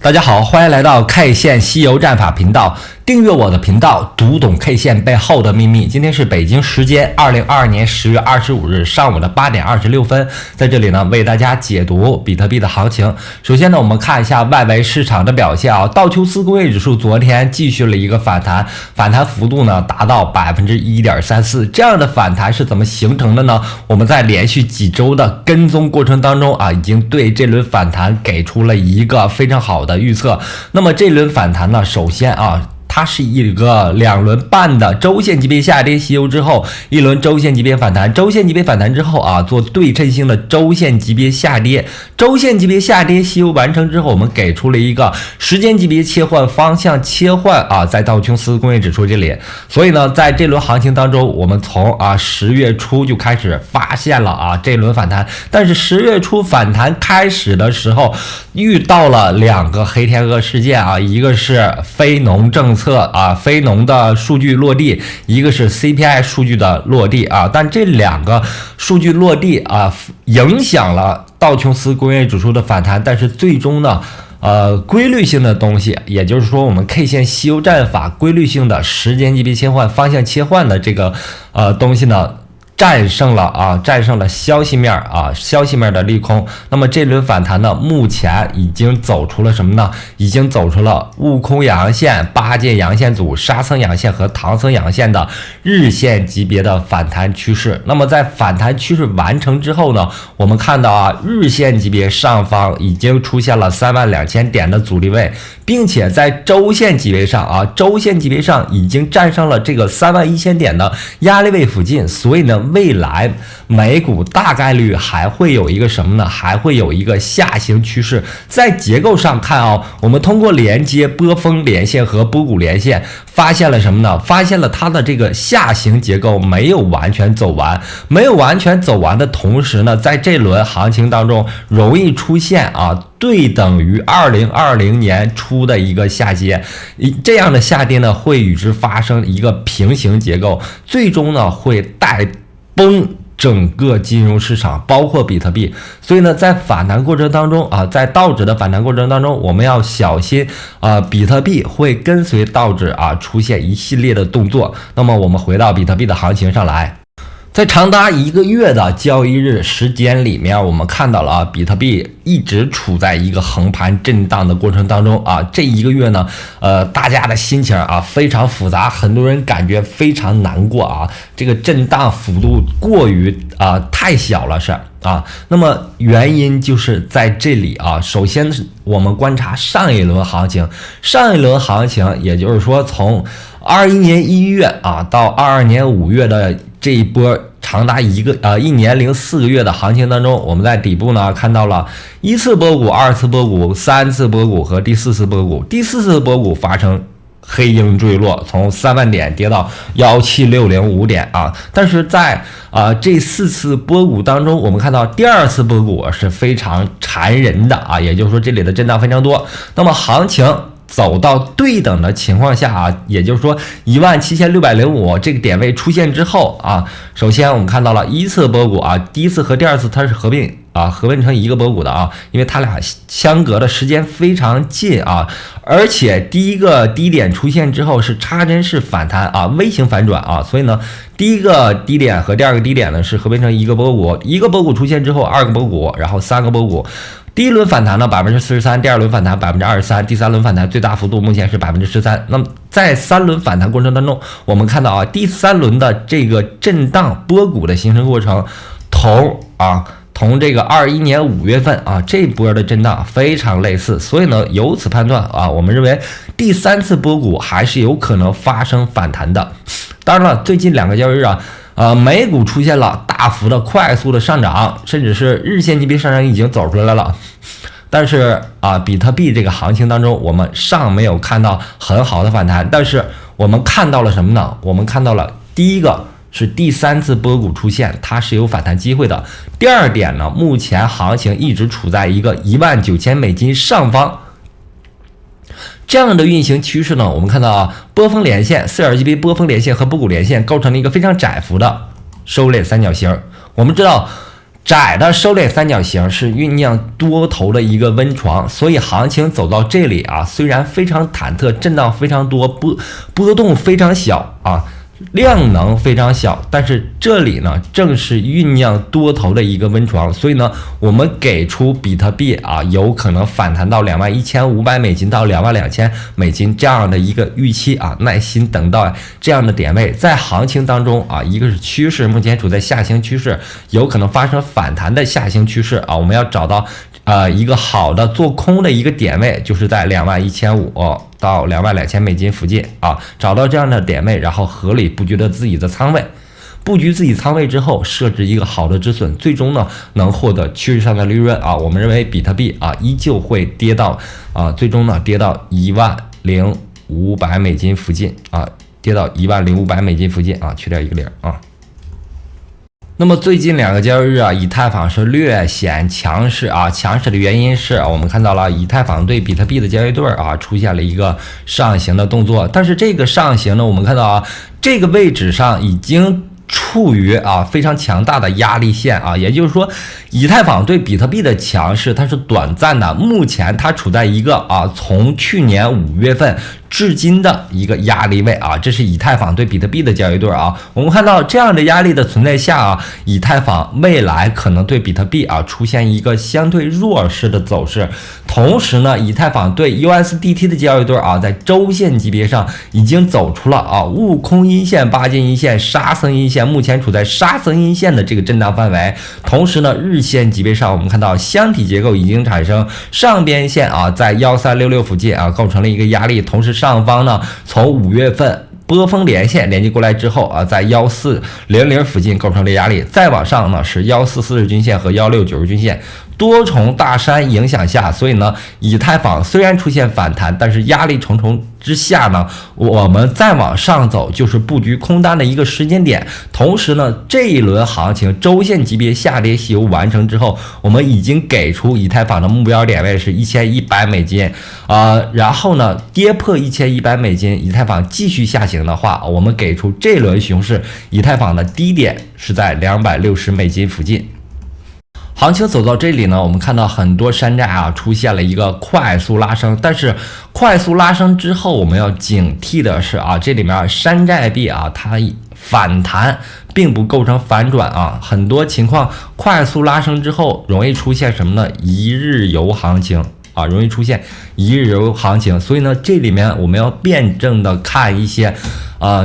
大家好，欢迎来到 K 线西游战法频道，订阅我的频道，读懂 K 线背后的秘密。今天是北京时间2022年10月25日上午的8点26分，在这里呢为大家解读比特币的行情。首先呢，我们看一下外围市场的表现啊，道琼斯工业指数昨天继续了一个反弹，反弹幅度呢达到 1.34%， 这样的反弹是怎么形成的呢？我们在连续几周的跟踪过程当中啊，已经对这轮反弹给出了一个非常好的预测。那么这轮反弹呢，首先啊，它是一个2轮半的周线级别下跌吸油之后，一轮周线级别反弹，周线级别反弹之后啊，做对称性的周线级别下跌，周线级别下跌吸油完成之后，我们给出了一个时间级别切换方向切换啊，在道琼斯工业指数这里。所以呢，在这轮行情当中，我们从10月初就开始发现了这轮反弹，但是10月初反弹开始的时候，遇到了2个黑天鹅事件啊，一个是非农政策非农的数据落地，一个是 CPI 数据的落地啊，但这2个数据落地影响了道琼斯工业指数的反弹，但是最终呢，规律性的东西，也就是说我们 K 线西游战法规律性的时间级别切换、方向切换的这个东西呢，战胜了消息面的利空。那么这轮反弹呢，目前已经走出了什么呢？已经走出了悟空阳线、八戒阳线组、沙僧阳线和唐僧阳线的日线级别的反弹趋势。那么在反弹趋势完成之后呢，我们看到日线级别上方已经出现了32000点的阻力位，并且在周线级别上已经站上了这个31000点的压力位附近。所以呢，未来美股大概率还会有一个什么呢？还会有一个下行趋势。在结构上看我们通过连接波峰连线和波谷连线，发现了什么呢？发现了它的这个下行结构没有完全走完，的同时呢，在这轮行情当中容易出现对等于2020年初的一个下跌，这样的下跌呢，会与之发生一个平行结构，最终呢会带崩整个金融市场，包括比特币。所以呢，在反弹过程当中在道指的反弹过程当中，我们要小心比特币会跟随道指出现一系列的动作。那么我们回到比特币的行情上来。在长达1个月的交易日时间里面，我们看到了比特币一直处在一个横盘震荡的过程当中这1个月呢，大家的心情非常复杂，很多人感觉非常难过这个震荡幅度过于太小了那么原因就是在这里首先是我们观察上一轮行情，也就是说从21年1月到22年5月的这一波长达1年零4个月的行情当中，我们在底部呢看到了1次波谷、2次波谷、3次波谷和第4次波谷。第4次波谷发生黑鹰坠落，从3万点跌到17605点但是在这4次波谷当中，我们看到第2次波谷是非常缠人的也就是说这里的震荡非常多。那么行情走到对等的情况下也就是说17605这个点位出现之后首先我们看到了1次波谷第1次和第2次它是合并成一个波谷的因为它俩相隔的时间非常近而且第一个低点出现之后是插针式反弹微型反转所以呢，第一个低点和第2个低点呢是合并成一个波谷，一个波谷出现之后2个波谷，然后3个波谷。第一轮反弹呢 43%， 第2轮反弹 23%， 第3轮反弹最大幅度目前是 13%。 那么在3轮反弹过程当中，我们看到第3轮的这个震荡波谷的形成过程同这个21年5月份这波的震荡非常类似。所以呢，由此判断我们认为第3次波谷还是有可能发生反弹的。当然了，最近2个交易日美股出现了大幅的快速的上涨，甚至是日线级别上涨已经走出来了。但是比特币这个行情当中，我们尚没有看到很好的反弹。但是我们看到了什么呢？我们看到了第一个是第3次波谷出现，它是有反弹机会的。第2点呢，目前行情一直处在一个19000美金上方。这样的运行趋势呢，我们看到波峰连线、4.1GB 波峰连线和波谷连线构成了一个非常窄幅的收敛三角形。我们知道窄的收敛三角形是酝酿多头的一个温床，所以行情走到这里啊，虽然非常忐忑，震荡非常多，波动非常小啊，量能非常小，但是这里呢正是酝酿多头的一个温床，所以呢我们给出比特币啊有可能反弹到$21,500到$22,000这样的一个预期啊，耐心等到这样的点位，在行情当中啊，一个是趋势目前处在下行趋势，有可能发生反弹的下行趋势啊，我们要找到一个好的做空的一个点位，就是在21,500到$22,000附近啊，找到这样的点位，然后合理布局的自己的仓位，布局自己仓位之后，设置一个好的止损，最终呢能获得趋势上的利润啊。我们认为比特币啊依旧会跌到最终呢跌到$10,500附近啊，跌到$10,500附近啊，去掉一个零啊。那么最近2个交易日啊，以太坊是略显强势啊，强势的原因是我们看到了以太坊对比特币的交易对啊出现了一个上行的动作，但是这个上行呢，我们看到这个位置上已经处于非常强大的压力线啊，也就是说，以太坊对比特币的强势它是短暂的，目前它处在一个从去年5月份至今的一个压力位啊，这是以太坊对比特币的交易对啊。我们看到这样的压力的存在下以太坊未来可能对比特币出现一个相对弱势的走势。同时呢，以太坊对 USDT 的交易对在周线级别上已经走出了悟空阴线、八进阴线、沙僧阴线，目前处在沙僧阴线的这个震荡范围。同时呢，日线级别上我们看到箱体结构已经产生，上边线在1366附近构成了一个压力，同时上方呢从5月份波峰连线连接过来之后在1400附近构成了压力，再往上呢是1440均线和1690均线，多重大山影响下，所以呢，以太坊虽然出现反弹，但是压力重重之下呢，我们再往上走就是布局空单的一个时间点。同时呢，这一轮行情周线级别下跌洗筹完成之后，我们已经给出以太坊的目标点位是$1,100然后呢，跌破$1,100，以太坊继续下行的话，我们给出这轮熊市以太坊的低点是在$260附近。行情走到这里呢，我们看到很多山寨出现了一个快速拉升，但是快速拉升之后，我们要警惕的是这里面山寨币它反弹并不构成反转很多情况快速拉升之后容易出现什么呢？一日游行情。容易出现一日游行情，所以呢，这里面我们要辩证的看一些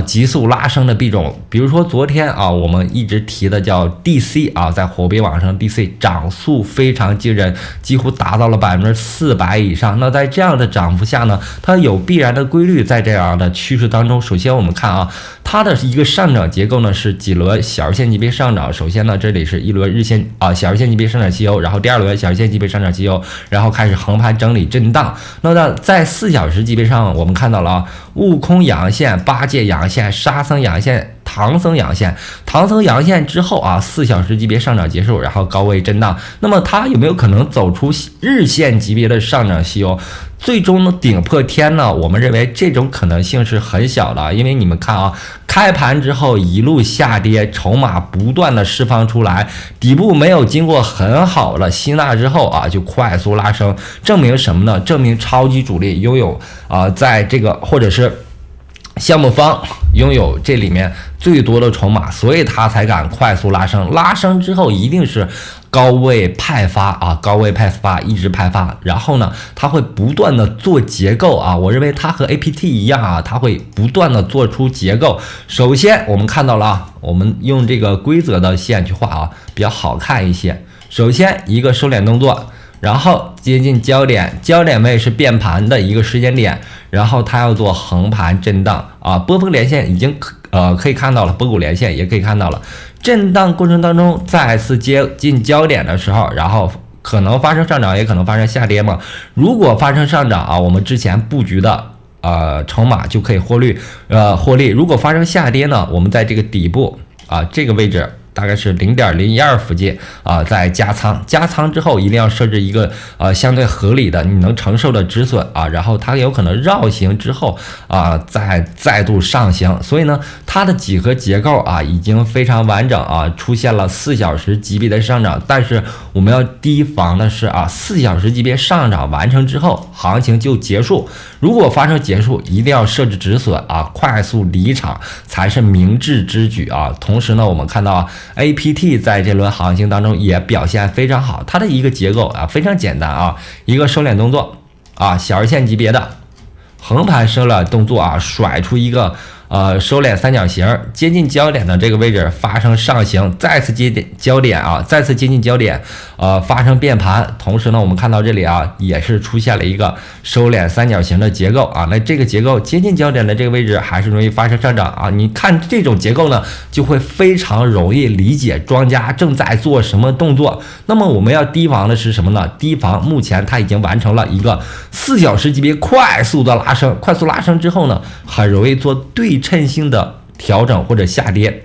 急速拉升的币种，比如说昨天我们一直提的叫 DC 在火币网上 DC 涨速非常惊人，几乎达到了400%以上。那在这样的涨幅下呢，它有必然的规律在这样的趋势当中。首先我们看它的一个上涨结构呢是几轮小日线级别上涨，首先呢这里是一轮日线小日线级别上涨期油，然后第二轮小日线级别上涨期油，然后开始横盘整理震荡。那在4小时级别上，我们看到了悟空阳线、八戒阳线、沙僧阳线、唐僧阳线。唐僧阳线之后4小时级别上涨结束，然后高位震荡。那么它有没有可能走出日线级别的上涨西游，最终顶破天呢？我们认为这种可能性是很小的，因为你们看开盘之后一路下跌，筹码不断的释放出来，底部没有经过很好的吸纳之后就快速拉升，证明什么呢？证明超级主力拥有在这个或者是项目方拥有这里面最多的筹码，所以他才敢快速拉升。拉升之后一定是高位派发高位派发，一直派发，然后呢，它会不断的做结构我认为它和 APT 一样它会不断的做出结构。首先我们看到了我们用这个规则的线去画比较好看一些。首先一个收敛动作，然后接近焦点，焦点位是变盘的一个时间点，然后它要做横盘震荡波峰连线已经可以看到了，波谷连线也可以看到了。震荡过程当中再次接近焦点的时候，然后可能发生上涨，也可能发生下跌嘛。如果发生上涨我们之前布局的筹码就可以获利。如果发生下跌呢，我们在这个底部这个位置大概是0.012附近再加仓，加仓之后一定要设置一个相对合理的你能承受的止损然后它有可能绕行之后再度上行，所以呢它的几何结构已经非常完整出现了4小时级别的上涨，但是我们要提防的是4小时级别上涨完成之后行情就结束，如果发生结束一定要设置止损快速离场才是明智之举同时呢我们看到APT 在这轮行情当中也表现非常好，它的一个结构非常简单一个收敛动作小日线级别的横盘收敛动作甩出一个收敛三角形，接近焦点的这个位置发生上行，再次接近焦点再次接近焦点发生变盘，同时呢我们看到这里也是出现了一个收敛三角形的结构那这个结构接近焦点的这个位置还是容易发生上涨你看这种结构呢就会非常容易理解庄家正在做什么动作。那么我们要提防的是什么呢？提防目前它已经完成了一个4小时级别快速的拉升，快速拉升之后呢很容易做对称性的调整或者下跌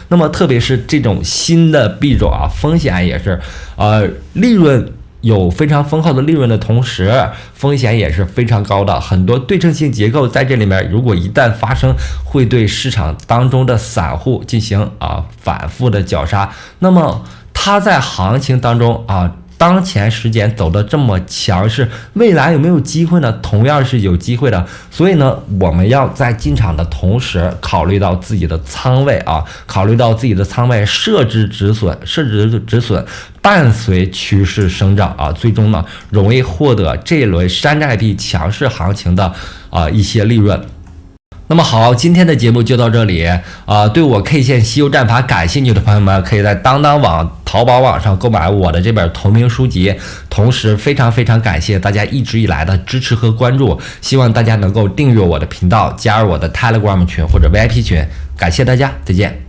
那么特别是这种新的币种风险也是利润有非常丰厚的利润的同时风险也是非常高的，很多对称性结构在这里面如果一旦发生会对市场当中的散户进行反复的绞杀，那么它在行情当中当前时间走得这么强势，未来有没有机会呢？同样是有机会的。所以呢，我们要在进场的同时考虑到自己的仓位考虑到自己的仓位，设置止损，伴随趋势生长最终呢容易获得这一轮山寨币强势行情的一些利润。那么好，今天的节目就到这里对我 K 线稀有战法感兴趣的朋友们，可以在当当网、淘宝网上购买我的这本同名书籍。同时非常感谢大家一直以来的支持和关注，希望大家能够订阅我的频道，加入我的 Telegram 群或者 VIP 群，感谢大家，再见。